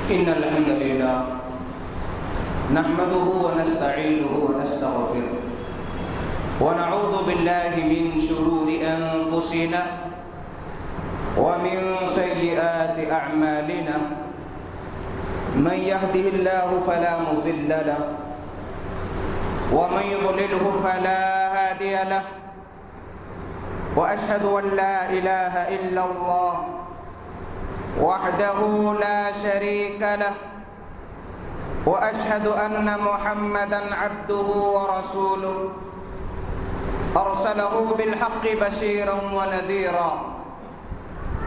إن الحمد لله نحمده ونستعينه ونستغفره ونعوذ بالله من شرور أنفسنا ومن سيئات أعمالنا من يهده الله فلا مضل له ومن يضلله فلا هادي له وأشهد أن لا إله إلا الله وحده لا شريك له وأشهد أن محمدًا عبده ورسوله أرسله بالحق بشيرًا ونذيرًا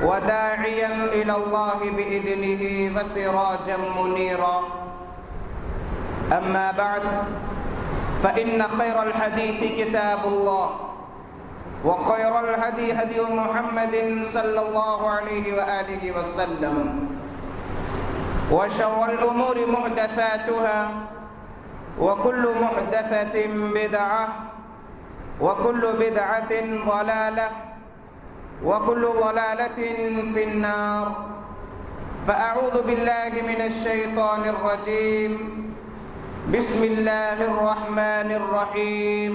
وداعيًا إلى الله بإذنه وسراجًا منيرًا أما بعد فإن خير الحديث كتاب الله وخير الهدي هدي محمد صلى الله عليه وآله وسلم وشر الأمور محدثاتها وكل محدثة بدعة وكل بدعة ضلالة وكل ضلالة في النار فأعوذ بالله من الشيطان الرجيم بسم الله الرحمن الرحيم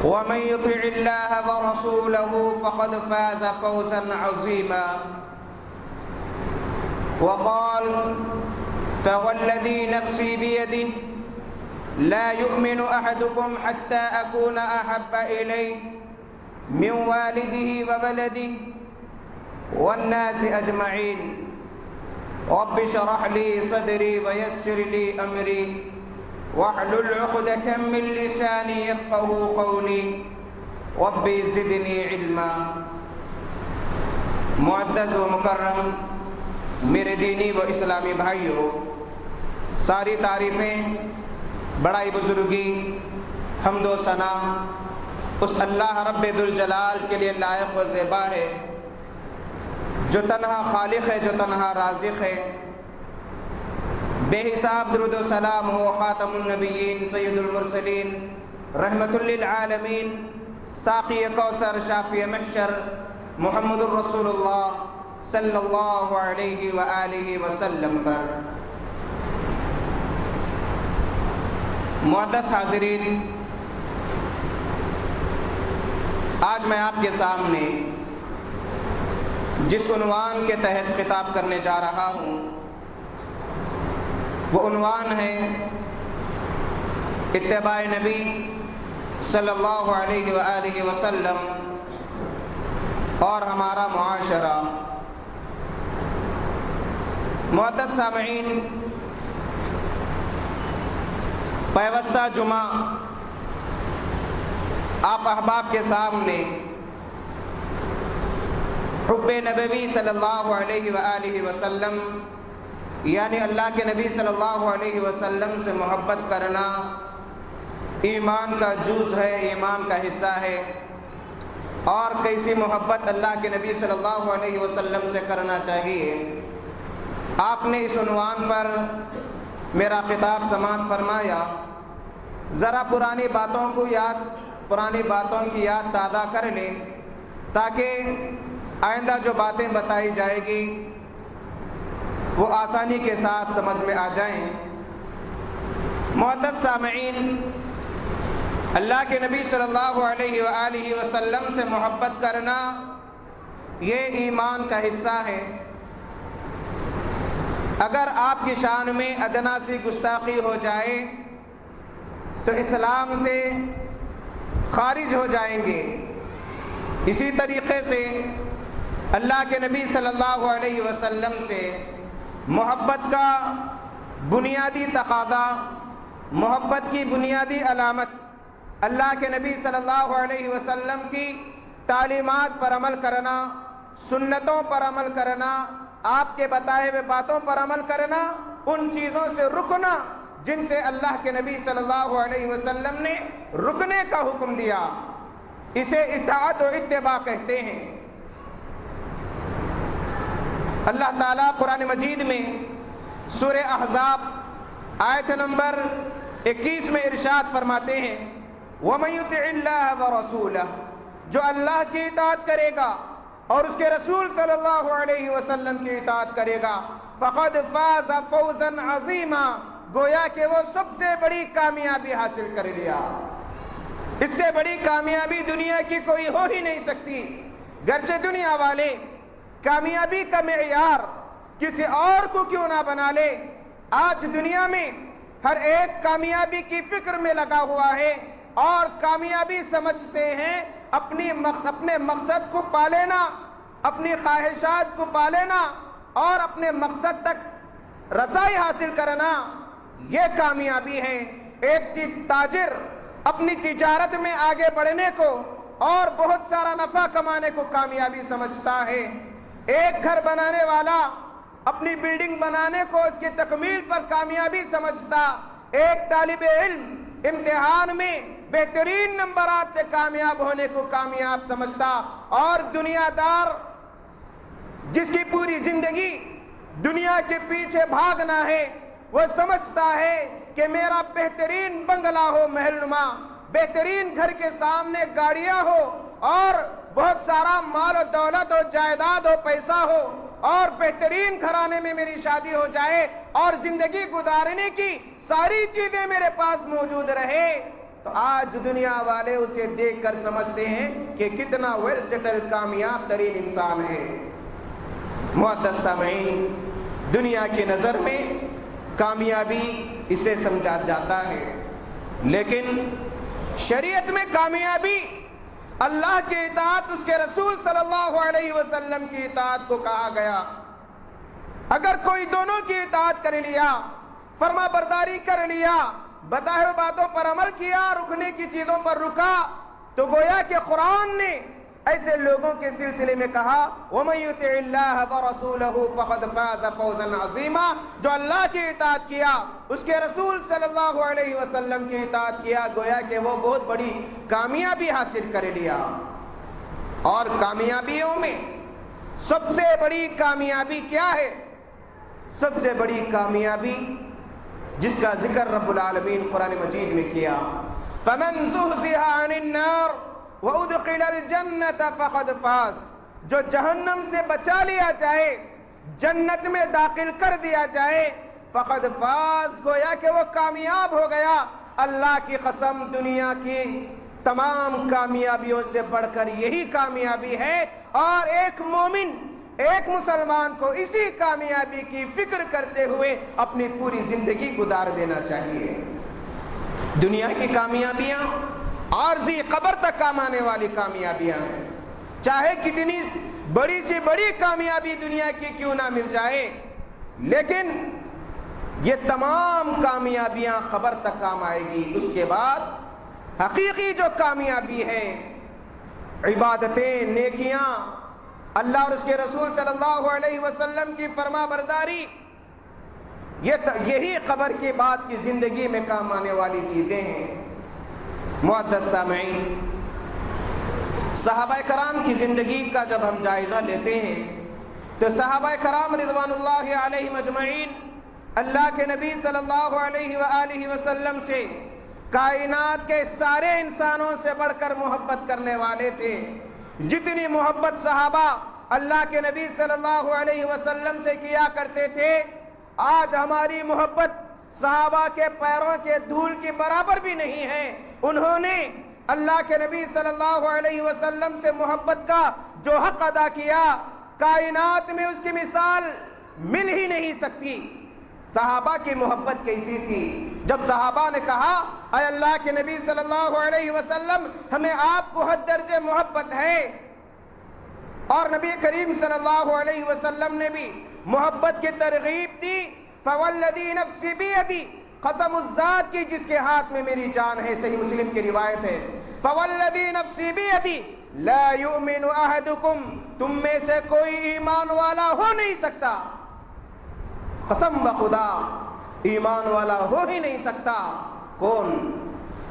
ومن يطع الله ورسوله فقد فاز فوزا عظيما وقال فوالذي نفسي بيده لا يؤمن أحدكم حتى أكون أحب إليه من والده وولده والناس أجمعين رب اشرح لي صدري ويسر لي أمري واحلل عقدة من لساني يفقه قولي رب زدني علما معزز و مکرم میرے دینی و اسلامی بھائیوں، ساری تعریفیں، بڑائی بزرگی، حمد و ثنا اس اللہ رب ذوالجلال کے لیے لائق و زیبا ہے جو تنہا خالق ہے، جو تنہا رازق ہے۔ بے حساب درود و سلام ہو خاتم النبیین سید المرسلین رحمت للعالمین ساقی کوثر شافی محشر محمد الرسول اللہ صلی اللہ علیہ وآلہ وسلم پر۔ معزز حاضرین، آج میں آپ کے سامنے جس عنوان کے تحت خطاب کرنے جا رہا ہوں وہ عنوان ہے اتباع نبی صلی اللہ علیہ وآلہ وسلم اور ہمارا معاشرہ۔ معزز سامعین، پیوستہ جمعہ آپ احباب کے سامنے حب نبوی صلی اللہ علیہ وآلہ وسلم یعنی اللہ کے نبی صلی اللہ علیہ وسلم سے محبت کرنا ایمان کا جز ہے، ایمان کا حصہ ہے، اور کیسی محبت اللہ کے نبی صلی اللہ علیہ وسلم سے کرنا چاہیے۔ آپ نے اس عنوان پر میرا خطاب سماعت فرمایا۔ ذرا پرانی باتوں کی یاد تازہ کر لیں تاکہ آئندہ جو باتیں بتائی جائے گی وہ آسانی کے ساتھ سمجھ میں آ جائیں۔ معزز سامعین، اللہ کے نبی صلی اللہ علیہ وآلہ وسلم سے محبت کرنا یہ ایمان کا حصہ ہے۔ اگر آپ کی شان میں ادنا سی گستاخی ہو جائے تو اسلام سے خارج ہو جائیں گے۔ اسی طریقے سے اللہ کے نبی صلی اللہ علیہ وسلم سے محبت کا بنیادی تقاضا، محبت کی بنیادی علامت اللہ کے نبی صلی اللہ علیہ وسلم کی تعلیمات پر عمل کرنا، سنتوں پر عمل کرنا، آپ کے بتائے ہوئے باتوں پر عمل کرنا، ان چیزوں سے رکنا جن سے اللہ کے نبی صلی اللہ علیہ وسلم نے رکنے کا حکم دیا۔ اسے اطاعت و اتباع کہتے ہیں۔ اللہ تعالیٰ قرآن مجید میں سورہ احزاب آیت نمبر 21 میں ارشاد فرماتے ہیں وَمَن يُطِعِ اللَّهَ وَرَسُولَهُ، جو اللہ کی اطاعت کرے گا اور اس کے رسول صلی اللہ علیہ وسلم کی اطاعت کرے گا فقد فاز فوزا عظیما، گویا کہ وہ سب سے بڑی کامیابی حاصل کر لیا۔ اس سے بڑی کامیابی دنیا کی کوئی ہو ہی نہیں سکتی۔ گرچہ دنیا والے کامیابی کا معیار کسی اور کو کیوں نہ بنا لے، آج دنیا میں ہر ایک کامیابی کی فکر میں لگا ہوا ہے اور کامیابی سمجھتے ہیں اپنے مقصد کو پا لینا، اپنی خواہشات کو پا لینا اور اپنے مقصد تک رسائی حاصل کرنا، یہ کامیابی ہے۔ ایک تاجر اپنی تجارت میں آگے بڑھنے کو اور بہت سارا نفع کمانے کو کامیابی سمجھتا ہے۔ ایک گھر بنانے والا اپنی بلڈنگ بنانے کو اس کی تکمیل پر کامیابی سمجھتا۔ ایک طالب علم امتحان میں بہترین نمبرات سے کامیاب ہونے کو کامیاب سمجھتا، اور دنیا دار جس کی پوری زندگی دنیا کے پیچھے بھاگنا ہے، وہ سمجھتا ہے کہ میرا بہترین بنگلہ ہو محل نما، بہترین گھر کے سامنے گاڑیاں ہو اور بہت سارا مال و دولت ہو، جائیداد ہو، پیسہ ہو، اور بہترین گھرانے میں میری شادی ہو جائے اور زندگی گزارنے کی ساری چیزیں میرے پاس موجود رہے۔ تو آج دنیا والے اسے دیکھ کر سمجھتے ہیں کہ کتنا ویل سیٹل کامیاب ترین انسان ہے۔ معزز سامعین، دنیا کی نظر میں کامیابی اسے سمجھا جاتا ہے، لیکن شریعت میں کامیابی اللہ کی اطاعت، اس کے رسول صلی اللہ علیہ وسلم کی اطاعت کو کہا گیا۔ اگر کوئی دونوں کی اطاعت کر لیا، فرما برداری کر لیا، بتائے ہوئے باتوں پر عمل کیا، رکنے کی چیزوں پر رکا، تو گویا کہ قرآن نے ایسے لوگوں کے سلسلے میں کہا وَمَن يُطِعِ اللَّهَ وَرَسُولَهُ فَقَدْ فَازَ فَوْزًا عَظِيمًا، جو اللہ کی اطاعت کیا، اس کے رسول صلی اللہ علیہ وسلم کی اطاعت کیا، گویا کہ وہ بہت بڑی کامیابی حاصل کر لیا۔ اور کامیابیوں میں سب سے بڑی کامیابی کیا ہے؟ سب سے بڑی کامیابی جس کا ذکر رب العالمین قرآن مجید میں کیا، فَمَن زُحْزِحَ عَنِ النَّارِ وَأُدْخِلَ الْجَنَّةَ فَقَدْ فَازَ، جو جہنم سے بچا لیا جائے، جنت میں داخل کر دیا جائے، فَقَدْ فَازَ، گویا کہ وہ کامیاب ہو گیا۔ اللہ کی قسم، دنیا کی تمام کامیابیوں سے بڑھ کر یہی کامیابی ہے، اور ایک مومن، ایک مسلمان کو اسی کامیابی کی فکر کرتے ہوئے اپنی پوری زندگی گزار دینا چاہیے۔ دنیا کی کامیابیاں عارضی قبر تک کام آنے والی کامیابیاں ہیں، چاہے کتنی بڑی سے بڑی کامیابی دنیا کی کیوں نہ مل جائے، لیکن یہ تمام کامیابیاں قبر تک کام آئے گی۔ اس کے بعد حقیقی جو کامیابی ہے، عبادتیں، نیکیاں، اللہ اور اس کے رسول صلی اللہ علیہ وسلم کی فرما برداری، یہی قبر کے بعد کی زندگی میں کام آنے والی چیزیں ہیں۔ معزز سامعین، صحابہ کرام کی زندگی کا جب ہم جائزہ لیتے ہیں تو صحابہ کرام رضوان اللہ علیہم اجمعین اللہ کے نبی صلی اللہ علیہ وآلہ وسلم سے، کائنات کے سارے انسانوں سے بڑھ کر محبت کرنے والے تھے۔ جتنی محبت صحابہ اللہ کے نبی صلی اللہ علیہ وسلم سے کیا کرتے تھے، آج ہماری محبت صحابہ کے پیروں کے دھول کی برابر بھی نہیں ہے۔ انہوں نے اللہ کے نبی صلی اللہ علیہ وسلم سے محبت کا جو حق ادا کیا، کائنات میں اس کی مثال مل ہی نہیں سکتی۔ صحابہ کی محبت کیسی تھی؟ جب صحابہ نے کہا اے اللہ کے نبی صلی اللہ علیہ وسلم، ہمیں آپ کو حد درجے محبت ہے، اور نبی کریم صلی اللہ علیہ وسلم نے بھی محبت کی ترغیب دی، فوالذی نفسی بیدی، قسم اس ذات کی جس کے ہاتھ میں میری جان ہے، صحیح مسلم کی روایت ہے، فوالذی نفسی بیدی لا یؤمن احدکم، تم میں سے کوئی ایمان والا ہو نہیں سکتا، قسم بخدا ایمان والا ہو ہی نہیں سکتا، کون؟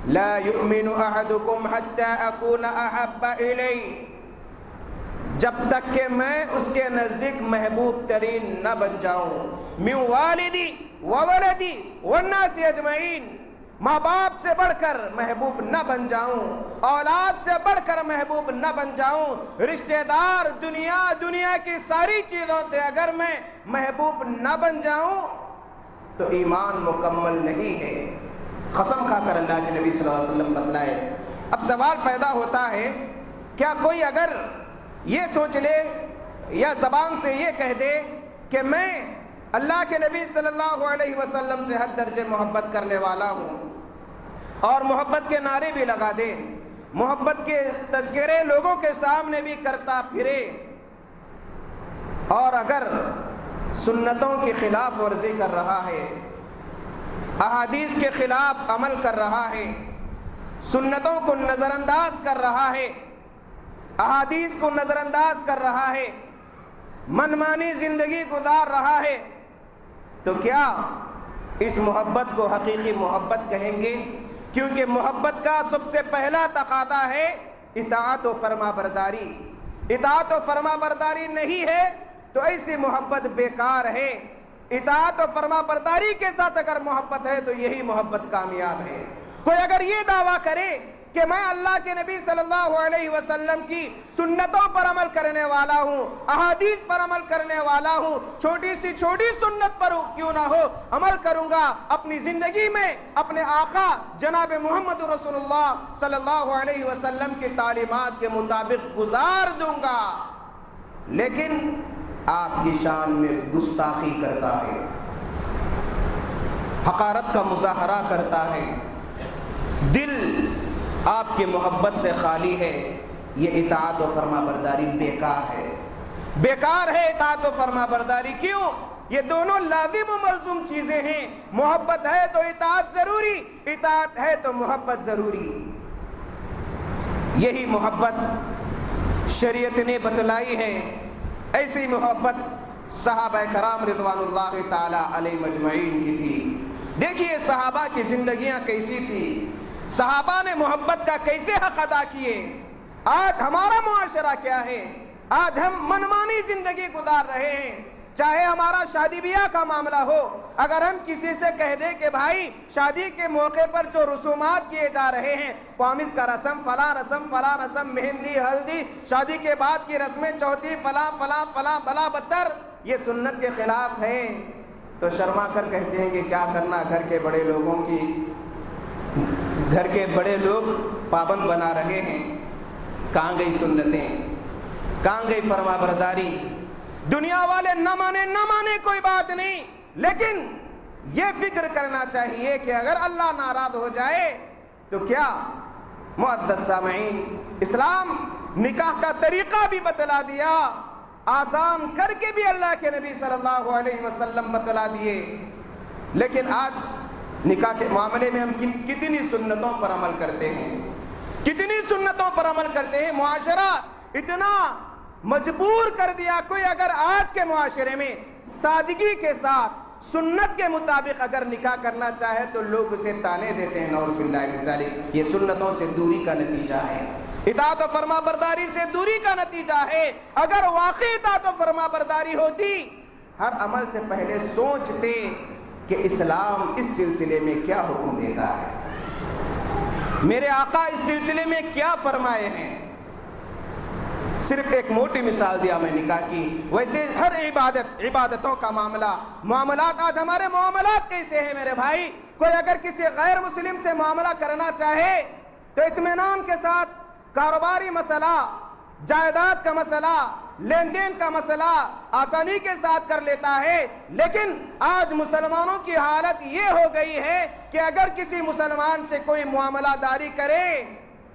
لا یؤمن احدکم حتی اکون احب الی، جب تک کہ میں اس کے نزدیک محبوب ترین نہ بن جاؤں، من والدی وولدی والناس اجمعین، ماں باپ سے بڑھ کر محبوب نہ بن جاؤں، اولاد سے بڑھ کر محبوب نہ بن جاؤں، رشتہ دار، دنیا کی ساری چیزوں سے اگر میں محبوب نہ بن جاؤں تو ایمان مکمل نہیں ہے۔ قسم کھا کر اللہ کے نبی صلی اللہ علیہ وسلم بتلائے۔ اب سوال پیدا ہوتا ہے، کیا کوئی اگر یہ سوچ لے یا زبان سے یہ کہہ دے کہ میں اللہ کے نبی صلی اللہ علیہ وسلم سے حد درجے محبت کرنے والا ہوں، اور محبت کے نعرے بھی لگا دے، محبت کے تذکرے لوگوں کے سامنے بھی کرتا پھرے، اور اگر سنتوں کی خلاف ورزی کر رہا ہے، احادیث کے خلاف عمل کر رہا ہے، سنتوں کو نظر انداز کر رہا ہے، احادیث کو نظر انداز کر رہا ہے، منمانی زندگی گزار رہا ہے، تو کیا اس محبت کو حقیقی محبت کہیں گے؟ کیونکہ محبت کا سب سے پہلا تقاضا ہے اطاعت و فرما برداری۔ اطاعت و فرما برداری نہیں ہے تو ایسی محبت بیکار ہے۔ اطاعت و فرما برداری کے ساتھ اگر محبت ہے تو یہی محبت کامیاب ہے۔ کوئی اگر یہ دعویٰ کرے کہ میں اللہ کے نبی صلی اللہ علیہ وسلم کی سنتوں پر عمل کرنے والا ہوں، احادیث پر عمل کرنے والا ہوں، چھوٹی سی چھوٹی سنت پر کیوں نہ ہو عمل کروں گا، اپنی زندگی میں اپنے آقا جناب محمد رسول اللہ صلی اللہ علیہ وسلم کی تعلیمات کے مطابق گزار دوں گا، لیکن آپ کی شان میں گستاخی کرتا ہے، حقارت کا مظاہرہ کرتا ہے، دل آپ کی محبت سے خالی ہے، یہ اطاعت و فرما برداری بیکار ہے۔ بیکار ہے اطاعت و فرما برداری۔ کیوں؟ یہ دونوں لازم و ملزوم چیزیں ہیں۔ محبت ہے تو اطاعت ضروری، اطاعت ہے تو محبت ضروری۔ یہی محبت شریعت نے بتلائی ہے۔ ایسی محبت صحابہ کرام رضوان اللہ تعالی علیہ مجمعین کی تھی۔ دیکھیے صحابہ کی زندگیاں کیسی تھی، صحابہ نے محبت کا کیسے حق ادا کیے۔ آج ہمارا معاشرہ کیا ہے؟ آج ہم منمانی زندگی گزار رہے ہیں۔ چاہے ہمارا شادی بیاہ کا معاملہ ہو، اگر ہم کسی سے کہہ دیں کہ بھائی شادی کے موقع پر جو رسومات کیے جا رہے ہیں، قوامس کا رسم، فلاں رسم، مہندی، ہلدی، شادی کے بعد کی رسمیں، چوتھی، فلاں بلا بدتر، یہ سنت کے خلاف ہے، تو شرما کر کہتے ہیں کہ کیا کرنا، گھر کے بڑے لوگ پابند بنا رہے ہیں۔ کہاں گئی سنتیں، کہاں گئی فرما برداری؟ دنیا والے نہ مانے کوئی بات نہیں، لیکن یہ فکر کرنا چاہیے کہ اگر اللہ ناراض ہو جائے تو کیا؟ معزز سامعین، اسلام نکاح کا طریقہ بھی بتلا دیا، آسان کر کے بھی اللہ کے نبی صلی اللہ علیہ وسلم بتلا دیے، لیکن آج نکاح کے معاملے میں ہم کتنی سنتوں پر عمل کرتے ہیں، کتنی سنتوں پر عمل کرتے ہیں۔ معاشرہ اتنا مجبور کر دیا، کوئی اگر آج کے معاشرے میں سادگی کے ساتھ سنت کے مطابق اگر نکاح کرنا چاہے تو لوگ اسے تانے دیتے ہیں، نعوذ باللہ من ذالک۔ یہ سنتوں سے دوری کا نتیجہ ہے، اطاعت و فرما برداری سے دوری کا نتیجہ ہے۔ اگر واقعی اطاعت و فرما برداری ہوتی، ہر عمل سے پہلے سوچتے کہ اسلام اس سلسلے میں کیا حکم دیتا ہے، میرے آقا اس سلسلے میں کیا فرمائے ہیں۔ صرف ایک موٹی مثال دیا میں نکاح کی، ویسے ہر عبادتوں کا معاملات، آج ہمارے معاملات کیسے ہیں میرے بھائی؟ کوئی اگر کسی غیر مسلم سے معاملہ کرنا چاہے تو اطمینان کے ساتھ کاروباری مسئلہ، جائیداد کا مسئلہ، لین دین کا مسئلہ آسانی کے ساتھ کر لیتا ہے، لیکن آج مسلمانوں کی حالت یہ ہو گئی ہے کہ اگر کسی مسلمان سے کوئی معاملہ داری کرے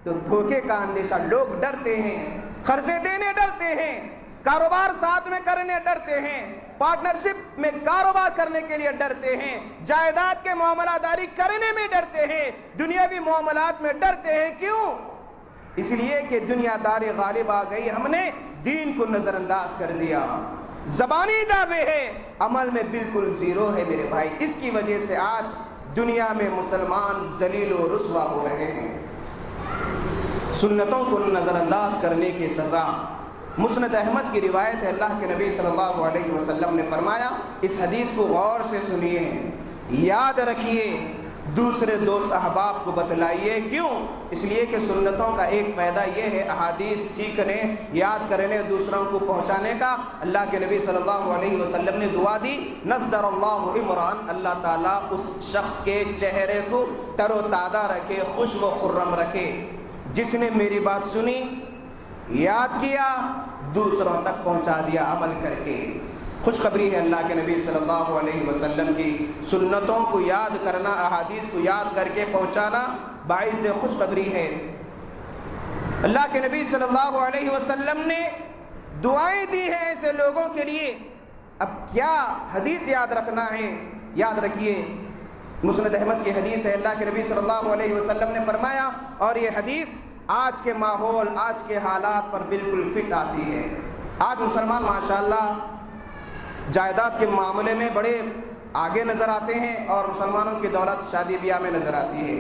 تو دھوکے کا اندیشہ، لوگ ڈرتے ہیں، قرضے دینے ڈرتے ہیں، کاروبار ساتھ میں کرنے ڈرتے ہیں، پارٹنرشپ میں کاروبار کرنے کے لیے ڈرتے ہیں، جائیداد کے معاملہ داری کرنے میں ڈرتے ہیں، دنیاوی معاملات میں ڈرتے ہیں۔ کیوں؟ اس لیے کہ دنیا داری غالب آ گئی، ہم نے دین کو نظر انداز کر دیا، زبانی دعوے ہے، عمل میں بالکل زیرو ہے میرے بھائی۔ اس کی وجہ سے آج دنیا میں مسلمان ذلیل و رسوا ہو رہے ہیں۔ سنتوں کو نظر انداز کرنے کی سزا، مسند احمد کی روایت ہے، اللہ کے نبی صلی اللہ علیہ وسلم نے فرمایا، اس حدیث کو غور سے سنیے، یاد رکھیے، دوسرے دوست احباب کو بتلائیے۔ کیوں؟ اس لیے کہ سنتوں کا ایک فائدہ یہ ہے احادیث سیکھنے، یاد کرنے، دوسروں کو پہنچانے کا۔ اللہ کے نبی صلی اللہ علیہ وسلم نے دعا دی، نظر اللہ عمران، اللہ تعالیٰ اس شخص کے چہرے کو تر و تازہ رکھے، خوش و خرم رکھے، جس نے میری بات سنی، یاد کیا، دوسروں تک پہنچا دیا عمل کر کے۔ خوشخبری ہے اللہ کے نبی صلی اللہ علیہ وسلم کی سنتوں کو یاد کرنا، احادیث کو یاد کر کے پہنچانا باعث خوشخبری ہے۔ اللہ کے نبی صلی اللہ علیہ وسلم نے دعائیں دی ہیں ایسے لوگوں کے لیے۔ اب کیا حدیث یاد رکھنا ہے؟ یاد رکھیے، مسند احمد کی حدیث ہے، اللہ کے نبی صلی اللہ علیہ وسلم نے فرمایا، اور یہ حدیث آج کے ماحول، آج کے حالات پر بالکل فٹ آتی ہے۔ آج مسلمان ماشاءاللہ جائیداد کے معاملے میں بڑے آگے نظر آتے ہیں، اور مسلمانوں کی دولت شادی بیاہ میں نظر آتی ہے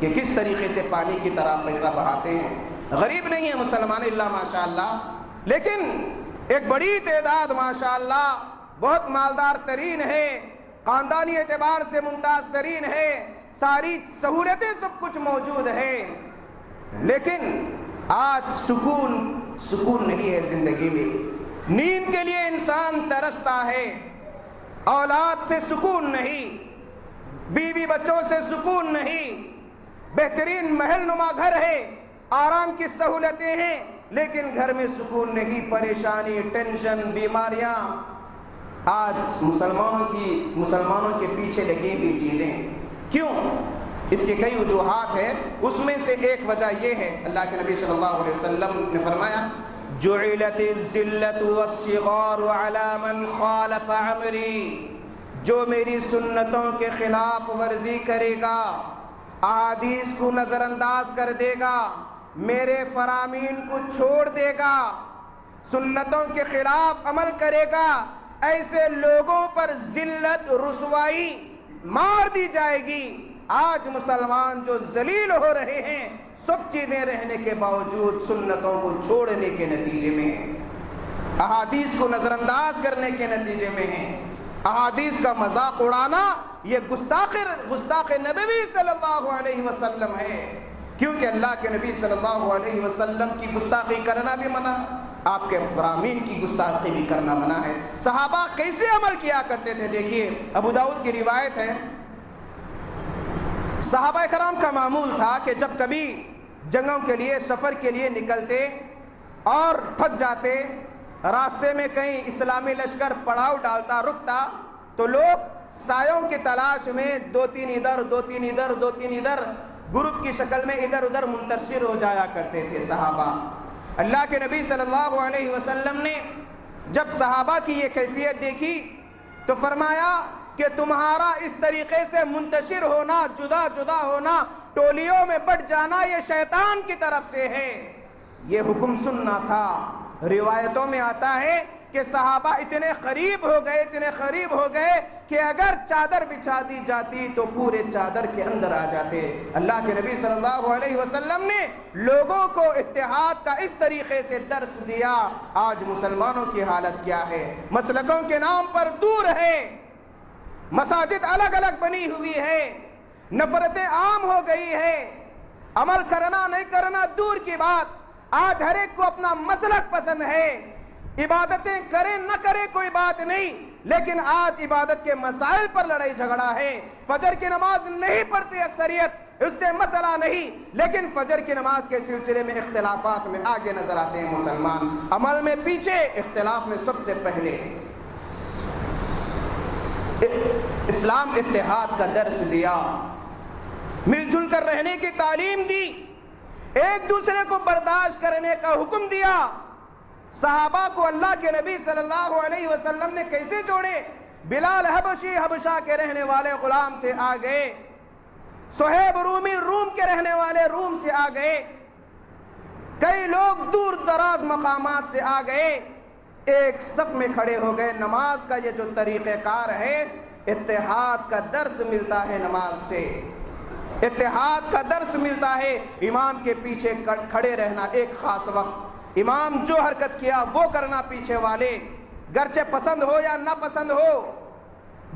کہ کس طریقے سے پانی کی طرح پیسہ بہاتے ہیں۔ غریب نہیں ہے مسلمان اللہ ماشاءاللہ، لیکن ایک بڑی تعداد ماشاءاللہ بہت مالدار ترین ہے، خاندانی اعتبار سے ممتاز ترین ہے، ساری سہولتیں سب کچھ موجود ہے، لیکن آج سکون نہیں ہے زندگی میں۔ نیند کے لیے انسان ترستا ہے، اولاد سے سکون نہیں، بیوی بچوں سے سکون نہیں، بہترین محل نما گھر ہے، آرام کی سہولتیں ہیں، لیکن گھر میں سکون نہیں، پریشانی، ٹینشن، بیماریاں۔ آج مسلمانوں کے پیچھے لگی ہوئی چیزیں کیوں؟ اس کے کئی وجوہات ہیں، اس میں سے ایک وجہ یہ ہے، اللہ کے نبی صلی اللہ علیہ وسلم نے فرمایا، جعلت الذلۃ والصغار علی من خالف امری، جو میری سنتوں کے خلاف ورزی کرے گا، احادیث کو نظر انداز کر دے گا، میرے فرامین کو چھوڑ دے گا، سنتوں کے خلاف عمل کرے گا، ایسے لوگوں پر ذلت، رسوائی مار دی جائے گی۔ آج مسلمان جو ذلیل ہو رہے ہیں، سب چیزیں رہنے کے باوجود سنتوں کو چھوڑنے کے نتیجے میں ہیں، احادیث کو نظر انداز کرنے کے نتیجے میں ہیں، احادیث کا مذاق اڑانا، یہ گستاخ نبوی صلی اللہ علیہ وسلم ہے، کیونکہ اللہ کے نبی صلی اللہ علیہ وسلم کی گستاخی کرنا بھی منع، آپ کے فرامین کی گستاخی بھی کرنا منع ہے۔ صحابہ کیسے عمل کیا کرتے تھے؟ دیکھیے، ابو داؤد کی روایت ہے، صحابہ کرام کا معمول تھا کہ جب کبھی جنگوں کے لیے، سفر کے لیے نکلتے اور تھک جاتے، راستے میں کہیں اسلامی لشکر پڑاؤ ڈالتا، رکتا، تو لوگ سایوں کی تلاش میں دو تین ادھر گروپ کی شکل میں ادھر ادھر منتشر ہو جایا کرتے تھے صحابہ۔ اللہ کے نبی صلی اللہ علیہ وسلم نے جب صحابہ کی یہ کیفیت دیکھی تو فرمایا کہ تمہارا اس طریقے سے منتشر ہونا، جدا جدا ہونا، ٹولیوں میں بٹ جانا، یہ شیطان کی طرف سے ہے۔ یہ حکم سننا تھا۔ روایتوں میں آتا ہے کہ صحابہ اتنے قریب ہو گئے کہ اگر چادر بچھا دی جاتی تو پورے چادر کے اندر آ جاتے۔ اللہ کے نبی صلی اللہ علیہ وسلم نے لوگوں کو اتحاد کا اس طریقے سے درس دیا۔ آج مسلمانوں کی حالت کیا ہے؟ مسلکوں کے نام پر دور ہے، مساجد الگ الگ بنی ہوئی ہے، نفرتیں عام ہو گئی ہے، عمل کرنا نہیں کرنا دور کی بات، آج ہر ایک کو اپنا مسلک پسند ہے، عبادتیں کریں نہ کریں کوئی بات نہیں، لیکن آج عبادت کے مسائل پر لڑائی جھگڑا ہے۔ فجر کی نماز نہیں پڑھتی اکثریت، اس سے مسئلہ نہیں، لیکن فجر کی نماز کے سلسلے میں اختلافات میں آگے نظر آتے ہیں مسلمان، عمل میں پیچھے، اختلاف میں سب سے پہلے۔ اسلام اتحاد کا درس دیا، مل جل کر رہنے کی تعلیم دی، ایک دوسرے کو برداشت کرنے کا حکم دیا۔ صحابہ کو اللہ کے نبی صلی اللہ علیہ وسلم نے کیسے جوڑے؟ بلال حبشی حبشہ کے رہنے والے غلام تھے، آ گئے۔ صہیب رومی روم کے رہنے والے روم سے آ گئے۔ کئی لوگ دور دراز مقامات سے آ گئے، ایک صف میں کھڑے ہو گئے۔ نماز کا یہ جو طریقہ کار ہے، اتحاد کا درس ملتا ہے نماز سے، اتحاد کا درس ملتا ہے۔ امام کے پیچھے کھڑے رہنا ایک خاص وقت، امام جو حرکت کیا وہ کرنا پیچھے والے، گرچہ پسند ہو یا نہ پسند ہو،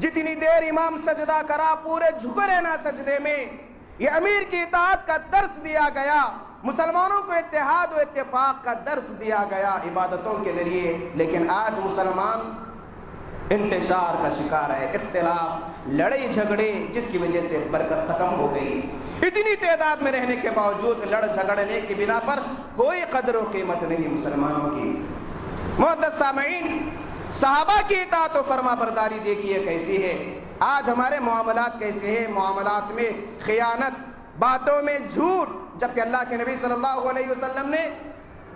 جتنی دیر امام سجدہ کرا پورے جھکے رہنا سجدے میں، یہ امیر کی اطاعت کا درس دیا گیا، مسلمانوں کو اتحاد و اتفاق کا درس دیا گیا عبادتوں کے ذریعے۔ لیکن آج مسلمان انتشار کا شکار ہے، اختلاف، لڑائی جھگڑے، جس کی وجہ سے برکت ختم ہو گئی۔ اتنی تعداد میں رہنے کے باوجود لڑ جھگڑنے کی بنا پر کوئی قدر و قیمت نہیں مسلمانوں کی۔ معزز سامعین، صحابہ کی اطاعت و فرما برداری دیکھیے کیسی ہے، آج ہمارے معاملات کیسے ہیں، معاملات میں خیانت، باتوں میں جھوٹ، جبکہ اللہ کے نبی صلی اللہ علیہ وسلم نے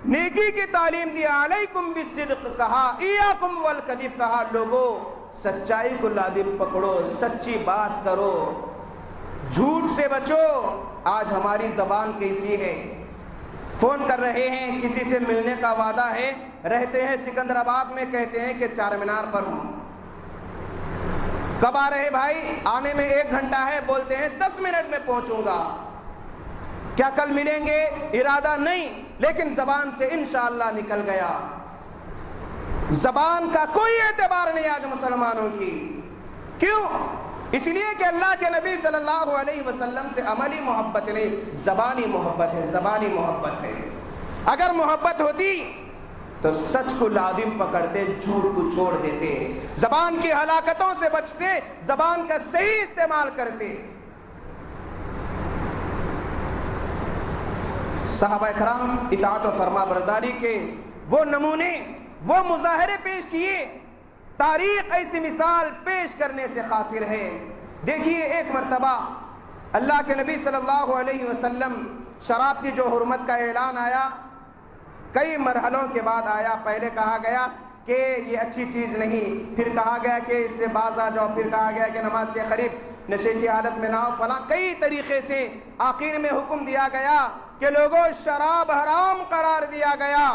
نیکی کی تعلیم دی، علیکم بالصدق کہا، ایاکم والکذب کہا، لوگوں سچائی کو لازم پکڑو، سچی بات کرو، جھوٹ سے بچو۔ آج ہماری زبان کیسی ہے، فون کر رہے ہیں، کسی سے ملنے کا وعدہ ہے، رہتے ہیں سکندر آباد میں، کہتے ہیں کہ چار مینار پر ہوں، کب آ رہے بھائی؟ آنے میں 1 گھنٹہ ہے، بولتے ہیں 10 منٹ میں پہنچوں گا، کیا کل ملیں گے؟ ارادہ نہیں، لیکن زبان سے انشاءاللہ نکل گیا۔ زبان کا کوئی اعتبار نہیں آج مسلمانوں کی، کیوں؟ اس لیے کہ اللہ کے نبی صلی اللہ علیہ وسلم سے عملی محبت نہیں، زبانی محبت ہے، زبانی محبت ہے۔ اگر محبت ہوتی تو سچ کو لازم پکڑتے، جھوٹ کو چھوڑ دیتے، زبان کی ہلاکتوں سے بچتے، زبان کا صحیح استعمال کرتے۔ صحابہ کرام اطاعت و فرما برداری کے وہ نمونے، وہ مظاہرے پیش کیے، تاریخ ایسی مثال پیش کرنے سے قاصر ہے۔ دیکھیے ایک مرتبہ اللہ کے نبی صلی اللہ علیہ وسلم شراب کی جو حرمت کا اعلان آیا، کئی مرحلوں کے بعد آیا۔ پہلے کہا گیا کہ یہ اچھی چیز نہیں، پھر کہا گیا کہ اس سے باز آ جاؤ، پھر کہا گیا کہ نماز کے قریب نشے کی حالت میں نہ ہو، فلاں کئی طریقے سے آخر میں حکم دیا گیا کہ لوگوں شراب حرام قرار دیا گیا،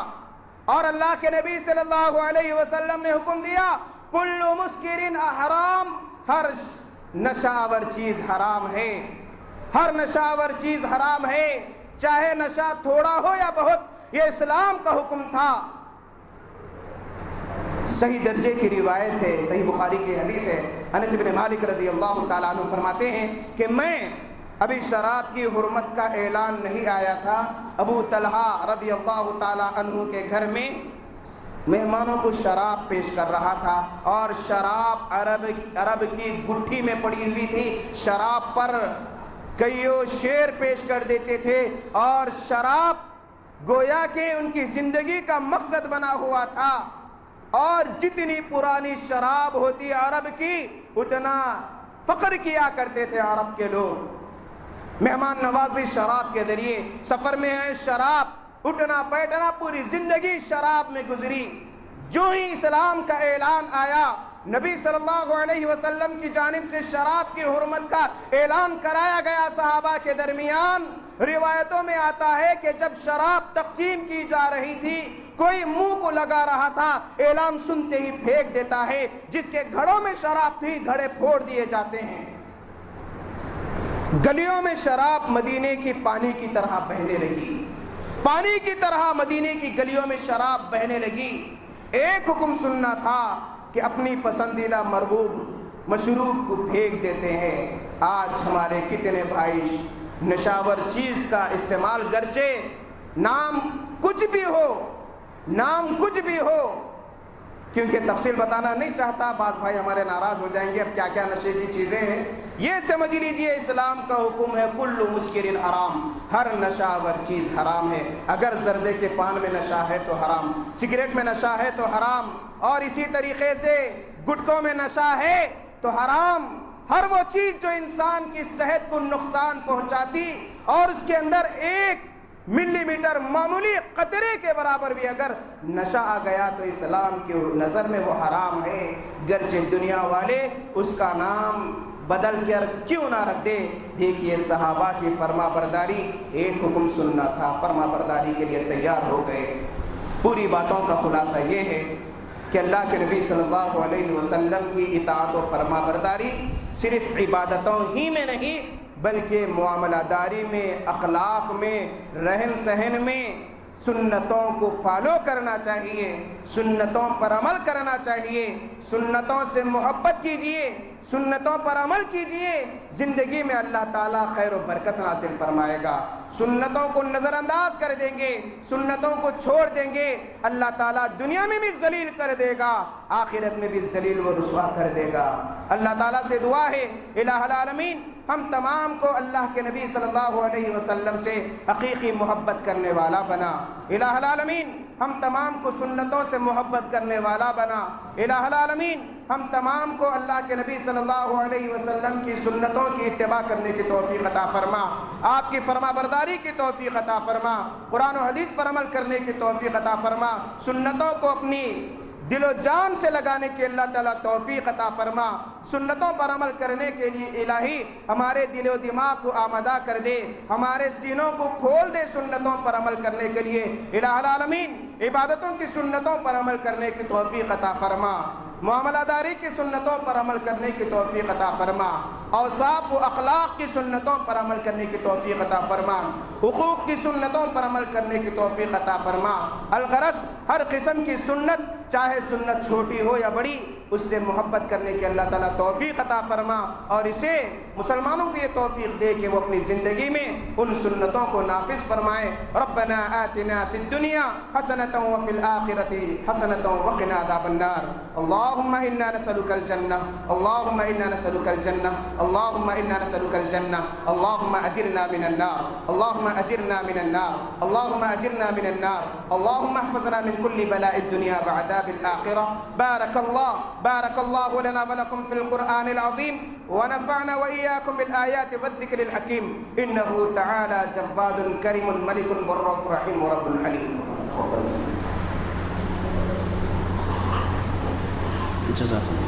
اور اللہ کے نبی صلی اللہ علیہ وسلم نے حکم دیا کل مسکر حرام، ہر نشہ آور چیز حرام ہے، ہر نشہ آور چیز حرام ہے، چاہے نشہ تھوڑا ہو یا بہت، یہ اسلام کا حکم تھا۔ صحیح درجے کی روایت ہے، صحیح بخاری کی حدیث ہے، انس بن مالک رضی اللہ تعالیٰ عنہ فرماتے ہیں کہ میں ابھی شراب کی حرمت کا اعلان نہیں آیا تھا، ابو طلحہ رضی اللہ تعالیٰ عنہ کے گھر میں مہمانوں کو شراب پیش کر رہا تھا، اور شراب عرب کی گٹھی میں پڑی ہوئی تھی، شراب پر کئیوں شعر پیش کر دیتے تھے، اور شراب گویا کہ ان کی زندگی کا مقصد بنا ہوا تھا، اور جتنی پرانی شراب ہوتی عرب کی اتنا فخر کیا کرتے تھے عرب کے لوگ۔ مہمان نوازی شراب کے ذریعے، سفر میں ہے شراب، اٹھنا بیٹھنا پوری زندگی شراب میں گزری۔ جو ہی اسلام کا اعلان آیا، نبی صلی اللہ علیہ وسلم کی جانب سے شراب کی حرمت کا اعلان کرایا گیا صحابہ کے درمیان۔ روایتوں میں آتا ہے کہ جب شراب تقسیم کی جا رہی تھی، کوئی منہ کو لگا رہا تھا، اعلان سنتے ہی پھینک دیتا ہے، جس کے گھڑوں میں شراب تھی گھڑے پھوڑ دیے جاتے ہیں۔ گلیوں میں شراب مدینے کی پانی کی طرح بہنے لگی، پانی کی طرح مدینے کی گلیوں میں شراب بہنے لگی۔ ایک حکم سننا تھا کہ اپنی پسندیدہ مرغوب مشروب کو پھینک دیتے ہیں۔ آج ہمارے کتنے بھائی نشاور چیز کا استعمال، گرچہ نام کچھ بھی ہو، نام کچھ بھی ہو، کیونکہ تفصیل بتانا نہیں چاہتا، بعض بھائی ہمارے ناراض ہو جائیں گے، اب کیا کیا نشے کی چیزیں ہیں۔ یہ سمجھ لیجئے اسلام کا حکم ہے کل مسکر حرام، ہر نشہ آور چیز حرام ہے۔ اگر زردے کے پان میں نشہ ہے تو حرام، سگریٹ میں نشہ ہے تو حرام، اور اسی طریقے سے گٹکوں میں نشہ ہے تو حرام۔ ہر وہ چیز جو انسان کی صحت کو نقصان پہنچاتی اور اس کے اندر 1 ملی میٹر معمولی قطرے کے برابر بھی اگر نشہ آ گیا تو اسلام کی نظر میں وہ حرام ہے، گرچہ دنیا والے اس کا نام بدل کر کیوں نہ رکھ دے۔ دیکھیے صحابہ کی فرما برداری، ایک حکم سننا تھا، فرما برداری کے لیے تیار ہو گئے۔ پوری باتوں کا خلاصہ یہ ہے کہ اللہ کے نبی صلی اللہ علیہ وسلم کی اطاعت و فرما برداری صرف عبادتوں ہی میں نہیں بلکہ معاملہ داری میں، اخلاق میں، رہن سہن میں، سنتوں کو فالو کرنا چاہیے، سنتوں پر عمل کرنا چاہیے، سنتوں سے محبت کیجئے، سنتوں پر عمل کیجئے، زندگی میں اللہ تعالیٰ خیر و برکت نازل فرمائے گا۔ سنتوں کو نظر انداز کر دیں گے، سنتوں کو چھوڑ دیں گے، اللہ تعالیٰ دنیا میں بھی ذلیل کر دے گا، آخرت میں بھی ذلیل و رسوا کر دے گا۔ اللہ تعالیٰ سے دعا ہے الہ العالمین ہم تمام کو اللہ کے نبی صلی اللہ علیہ وسلم سے حقیقی محبت کرنے والا بنا۔ الہ العالمین ہم تمام کو سنتوں سے محبت کرنے والا بنا۔ الہ العالمین ہم تمام کو اللہ کے نبی صلی اللہ علیہ وسلم کی سنتوں کی اتباع کرنے کی توفیق عطا فرما، آپ کی فرما برداری کی توفیق عطا فرما، قرآن و حدیث پر عمل کرنے کی توفیق عطا فرما، سنتوں کو اپنی دل و جان سے لگانے کی اللہ تعالیٰ توفیق عطا فرما، سنتوں پر عمل کرنے کے لیے الہی ہمارے دل و دماغ کو آمادہ کر دے، ہمارے سینوں کو کھول دے سنتوں پر عمل کرنے کے لیے۔ الہ العالمین عبادتوں کی سنتوں پر عمل کرنے کی توفیق عطا فرما، معاملہ داری کی سنتوں پر عمل کرنے کی توفیق عطا فرما، اوصاف و اخلاق کی سنتوں پر عمل کرنے کی توفیق عطا فرما، حقوق کی سنتوں پر عمل کرنے کی توفیق عطا فرما۔ الغرض ہر قسم کی سنت، چاہے سنت چھوٹی ہو یا بڑی، اس سے محبت کرنے کی اللہ تعالیٰ توفیق عطا فرما، اور اسے مسلمانوں کو یہ توفیق دے کہ وہ اپنی زندگی میں ان سنتوں کو نافذ فرمائیں۔ ربنا آتنا فی الدنیا حسنۃ وفی الآخرۃ حسنۃ وقنا عذاب النار۔ اللهم انا نسألك الجنة، اللهم انا نسألك الجنة، اللهم انا نسألك الجنة، اللهم اجرنا من النار، اللهم اجرنا من النار، اللهم اجرنا من النار، اللهم احفظنا من كل بلاء الدنيا وعذاب الآخرة۔ بارك الله لنا ولكم في القرآن العظيم، ونفعنا وإياكم بالآيات والذكر الحكيم، إنه تعالى جواد كريم ملك بر رحيم رب حليم۔ جزاک اللہ۔